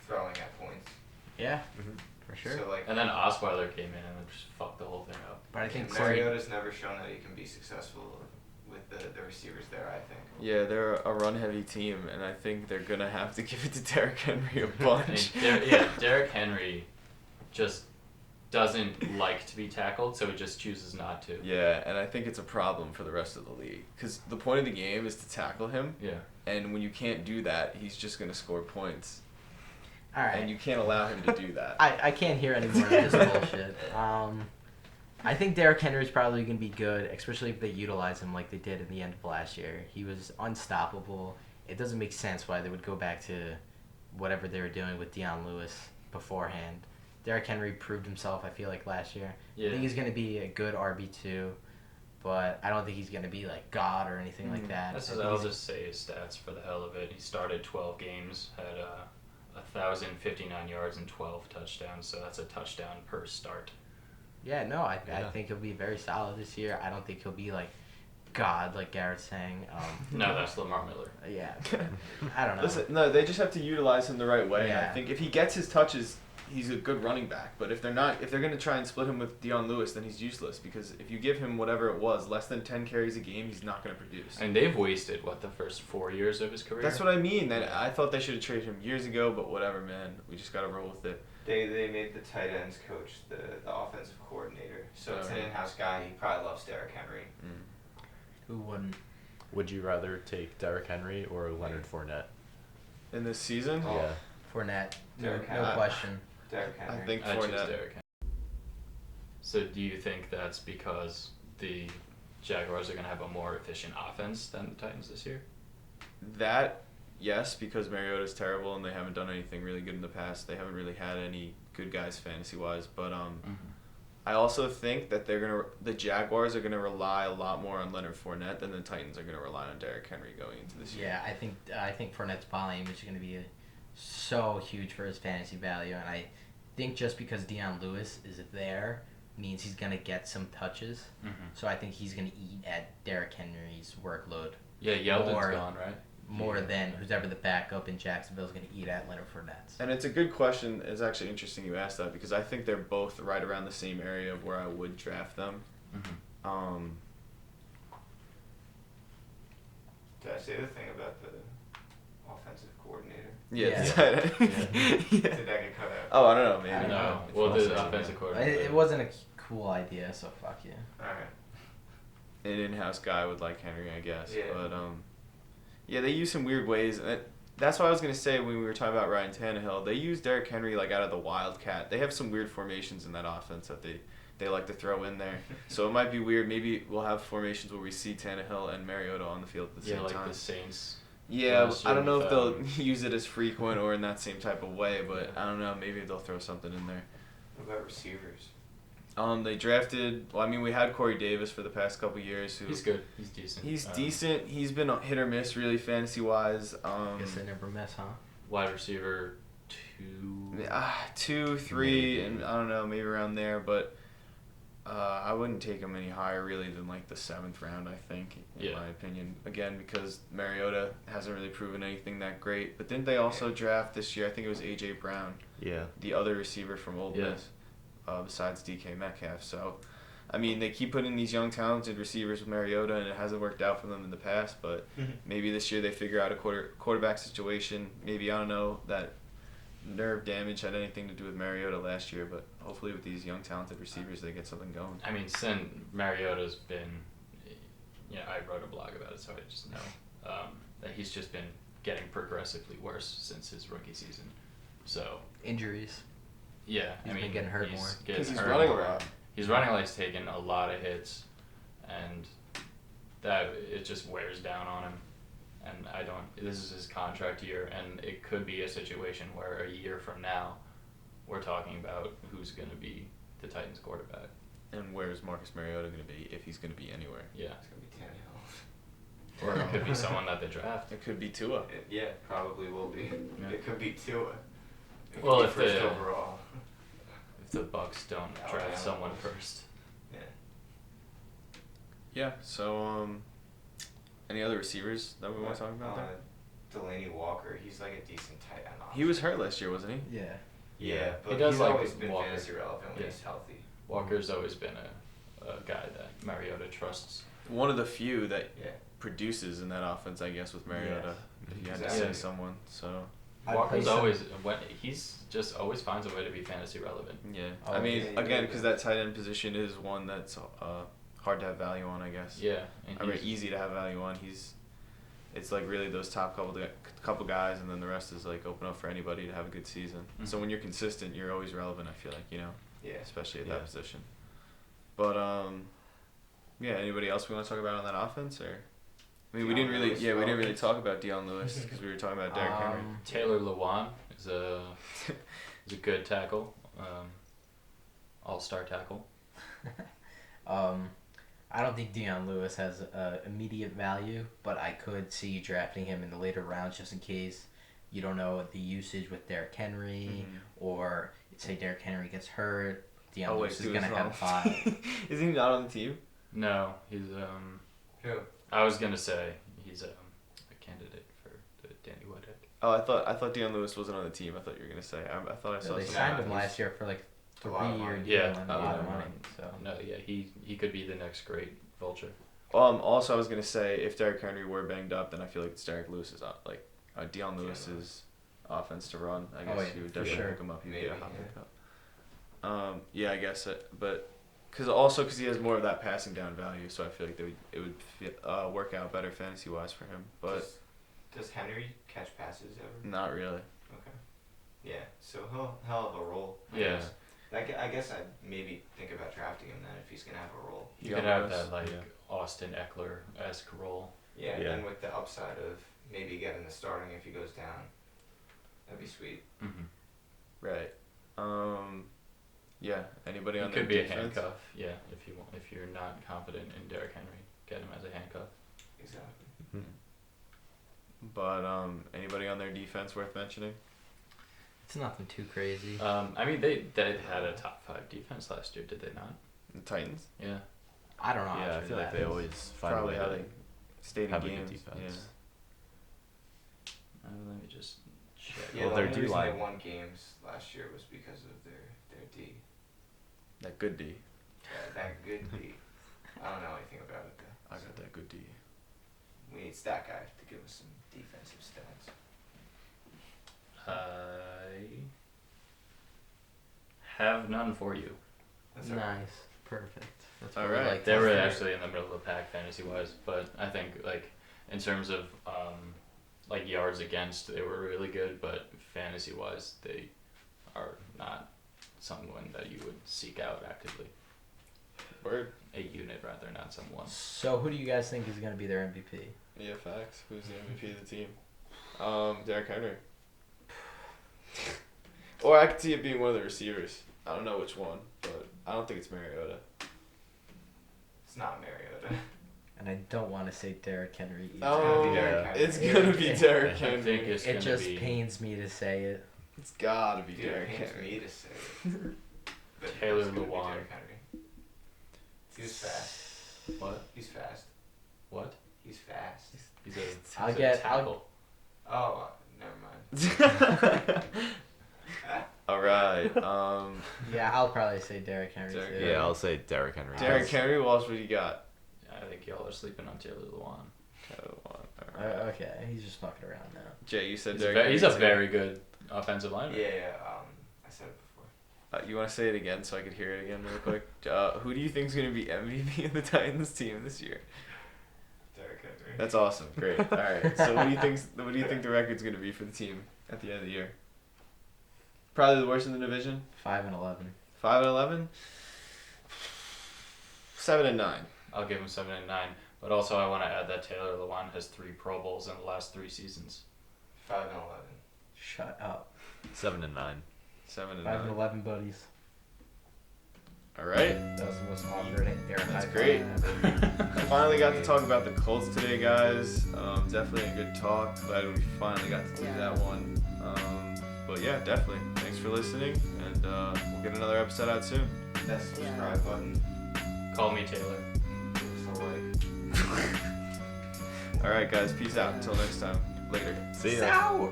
throwing at points. Yeah, Mhm. for sure. So like, And then Osweiler came in and just fucked the whole thing up. But I think Mariota's never shown that he can be successful with the receivers there. I think. Yeah, they're a run-heavy team, and I think they're going to have to give it to Derrick Henry a I mean, bunch. Derrick Henry just doesn't like to be tackled, so he just chooses not to. Yeah, and I think it's a problem for the rest of the league. Because the point of the game is to tackle him, Yeah. and when you can't do that, he's just going to score points. all right. And you can't allow him to do that. I can't hear any more of this bullshit. I think Derrick Henry's probably going to be good, especially if they utilize him like they did in the end of last year. He was unstoppable. It doesn't make sense why they would go back to whatever they were doing with Deion Lewis beforehand. Derrick Henry proved himself, I feel like, last year. Yeah. I think he's going to be a good RB2, but I don't think he's going to be like God or anything like that. That's I just, think I'll he's- just say his stats for the hell of it. He started 12 games, had 1,059 yards and 12 touchdowns, so that's a touchdown per start. Yeah, no, I Yeah. think he'll be very solid this year. I don't think he'll be like God, like Garrett's saying. No, that's Lamar Miller. Yeah, I don't know. Listen, no, they just have to utilize him the right way. Yeah. I think if he gets his touches, he's a good running back. But if they're going to try and split him with Deion Lewis, then he's useless. Because if you give him whatever it was, less than 10 carries a game, he's not going to produce. And they've wasted, the first 4 years of his career? That's what I mean. I thought they should have traded him years ago, but whatever, man. We just got to roll with it. They made the tight ends coach the offensive coordinator, so it's an in-house guy. He probably loves Derrick Henry. Who wouldn't? Would you rather take Derrick Henry or Leonard Fournette? In this season, Oh. Yeah. Fournette, no Derrick no Henry. question. Derrick Henry. I think I choose Fournette. Derrick Henry. So do you think that's because the Jaguars are going to have a more efficient offense than the Titans this year? That, yes, because Mariota's terrible and they haven't done anything really good in the past. They haven't really had any good guys fantasy-wise. But I also think that the Jaguars are gonna rely a lot more on Leonard Fournette than the Titans are gonna rely on Derrick Henry going into this year. Yeah, I think Fournette's volume is going to be so huge for his fantasy value, and I think just because Deion Lewis is there means he's going to get some touches. So I think he's going to eat at Derrick Henry's workload. Yeah, Yeldon's gone, right? More than whoever the backup in Jacksonville is going to eat at Leonard Fournette's. And it's a good question. It's actually interesting you asked that because I think they're both right around the same area of where I would draft them. Did I say the thing about the offensive coordinator? Yeah. Did that get cut out? Oh, I don't know. Maybe. I don't No. know. Well, If you the want to say offensive It, coordinator. it wasn't a cool idea, so fuck you. Alright. An in-house guy would like Henry, I guess. Yeah. But yeah, they use some weird ways. And that's what I was gonna say when we were talking about Ryan Tannehill. They use Derrick Henry like out of the wildcat. They have some weird formations in that offense that they like to throw in there. So it might be weird. Maybe we'll have formations where we see Tannehill and Mariota on the field at the Yeah, same like time. the Saints. Yeah, last I don't know year if they'll with, use it as frequent or in that same type of way, but I don't know. Maybe they'll throw something in there. What about receivers? They drafted. Well, I mean, we had Corey Davis for the past couple years. Who He's good. He's decent. He's decent. He's been hit or miss, really, fantasy wise. Guess they never miss, huh? Wide receiver 2. 2, 3, and I don't know, maybe around there, but I wouldn't take him any higher really than like the 7th round. I think, in my opinion, again because Mariota hasn't really proven anything that great. But didn't they also draft this year? I think it was AJ Brown, Yeah. the other receiver from Ole Yeah. Miss, besides DK Metcalf. So, I mean, they keep putting these young talented receivers with Mariota, and it hasn't worked out for them in the past. But maybe this year they figure out a quarterback situation. Maybe, I don't know, that nerve damage had anything to do with Mariota last year, but hopefully with these young talented receivers they get something going. I mean, since Mariota's been, I wrote a blog about it, so I just know that he's just been getting progressively worse since his rookie season. So Injuries. yeah, He's been getting hurt more. Because he's hurt running more. a lot. He's running like he's taking a lot of hits, and that it just wears down on him. And this is his contract year, and it could be a situation where a year from now, we're talking about who's going to be the Titans quarterback. And where's Marcus Mariota going to be, if he's going to be anywhere? Yeah. It's gonna be Tannehill. Or it could be someone that they draft. It could be Tua. Yeah, probably will be. Yeah. It could be Tua. It Well, could if be first the- overall. If the Bucks don't Alabama draft someone will. first. Yeah. Yeah, so, any other receivers that we want to talk about there? Delanie Walker, he's like a decent tight end option. He was hurt last year, wasn't he? Yeah. Yeah, but He does he's like always been Walker. fantasy relevant when Yeah. he's healthy. Walker's always been a guy that Mariota trusts. One of the few that Yeah. produces in that offense, I guess, with Mariota. If you had to Exactly. say someone, so I'd Walker's place him- always he's just always finds a way to be fantasy relevant. yeah. Oh, I mean, yeah, again, yeah. because that tight end position is one that's hard to have value on, I guess. Yeah, and I mean, he's- easy to have value on. It's like really those top couple guys, and then the rest is like open up for anybody to have a good season. So Mhm. when you're consistent, you're always relevant. I feel like, Yeah. especially at Yeah. that position. But yeah. Anybody else we want to talk about on that offense, or? I mean, we didn't really talk about Deion Lewis because we were talking about Derrick Henry. Taylor Lewan is a good tackle, all-star tackle. I don't think Deion Lewis has immediate value, but I could see drafting him in the later rounds just in case you don't know the usage with Derrick Henry, or say Derrick Henry gets hurt. Deion Lewis is he going to was have wrong. 5. Is he not on the team? No, he's Who? I was gonna say he's a candidate for the Danny Woodhead. Oh, I thought Deion Lewis wasn't on the team. I thought you were gonna say. I thought I saw They something. signed him he's- last year for like a lot of 3-year money. deal Yeah, and a lot of money. So No, yeah, he could be the next great vulture. Also, I was gonna say if Derrick Henry were banged up, then I feel like it's Derrick Lewis's Deion Lewis's offense to run. I guess yeah, he would for definitely sure. pick him up. He'd Maybe, get a hot yeah. pickup. Yeah, I guess but because he has more of that passing down value, so I feel like it would work out better fantasy wise for him. But Does Henry catch passes ever? not really. Okay. Yeah, so he'll have a role. Yeah. I guess I'd maybe think about drafting him then if he's gonna have a role. You Deion could have Lewis, that like yeah. Austin Eckler-esque role. Yeah, Yeah. and with the upside of maybe get in the starting if he goes down. That'd be sweet. Mm-hmm. Right. Yeah. Anybody on It their could be a defense? handcuff. Yeah, if you're not confident in Derrick Henry, get him as a handcuff. Exactly. But anybody on their defense worth mentioning? It's nothing too crazy. I mean, they had a top 5 defense last year, did they not? The Titans. Yeah. I don't know. how Yeah, I true feel like that they is. always find a Probably way how to they stayed in have a games. good defense. Let me just check. Yeah, Well, the their only reason they D-line- won games last year was because of their D. Yeah. That good D. That good D. I don't know anything about it though. I got that good D. We need Stat Guy to give us some defensive stats. I have none for you. That's all right. Nice. Perfect. That's All what we right. like to They were hear. actually in the middle of the pack fantasy wise, but I think like in terms of like yards against, they were really good, but fantasy wise, they are not someone that you would seek out actively. Word. A unit rather, not someone. So who do you guys think is going to be their MVP? Yeah, facts. Who's the MVP of the team? Derrick Henry. Or I could see it being one of the receivers. I don't know which one, but I don't think it's Mariota. It's not Mariota. And I don't want to say Derrick Henry either. Oh, be Derrick Henry. it's gonna be Derrick I think Henry. it's It gonna just be pains me to say it. It's gotta be Dude, Derrick it pains Henry. me to say it. But Taylor it's gonna be Lewan. Derrick Henry. He was fast. What? He's fast. What? He's fast. He's a I'll he's a get- tackle. Oh, never mind. All right. Yeah, I'll probably say Derrick Henry Derrick- too. Yeah, I'll say Derrick Henry. Derrick Henry. What else would you got? I think y'all are sleeping on Taylor Lewan. Okay, he's just fucking around now. Jay, you said He's, Derrick Henry. he's a too. very good offensive lineman. Yeah, I said it before. You want to say it again so I could hear it again real quick? Who do you think is going to be MVP of the Titans team this year? Derrick Henry. That's awesome. Great. All right. So what do you think the record's going to be for the team at the end of the year? Probably the worst in the division. 5-11. 5-11. 7-9. I'll give him 7 and 9. But also, I want to add that Taylor Lewan has 3 Pro Bowls in the last 3 seasons. 5-11. Shut up. 7 and 9. 7-9. 5-11 buddies. All right. That was the most awkward air That's high great. five ever. I finally got to talk about the Colts today, guys. Definitely a good talk. Glad we finally got to do that one. But yeah, definitely. Thanks for listening, and we'll get another episode out soon. That subscribe button. Call me Taylor. Give us a like. All right, guys. Peace out. Until next time. Later. See ya. Sour.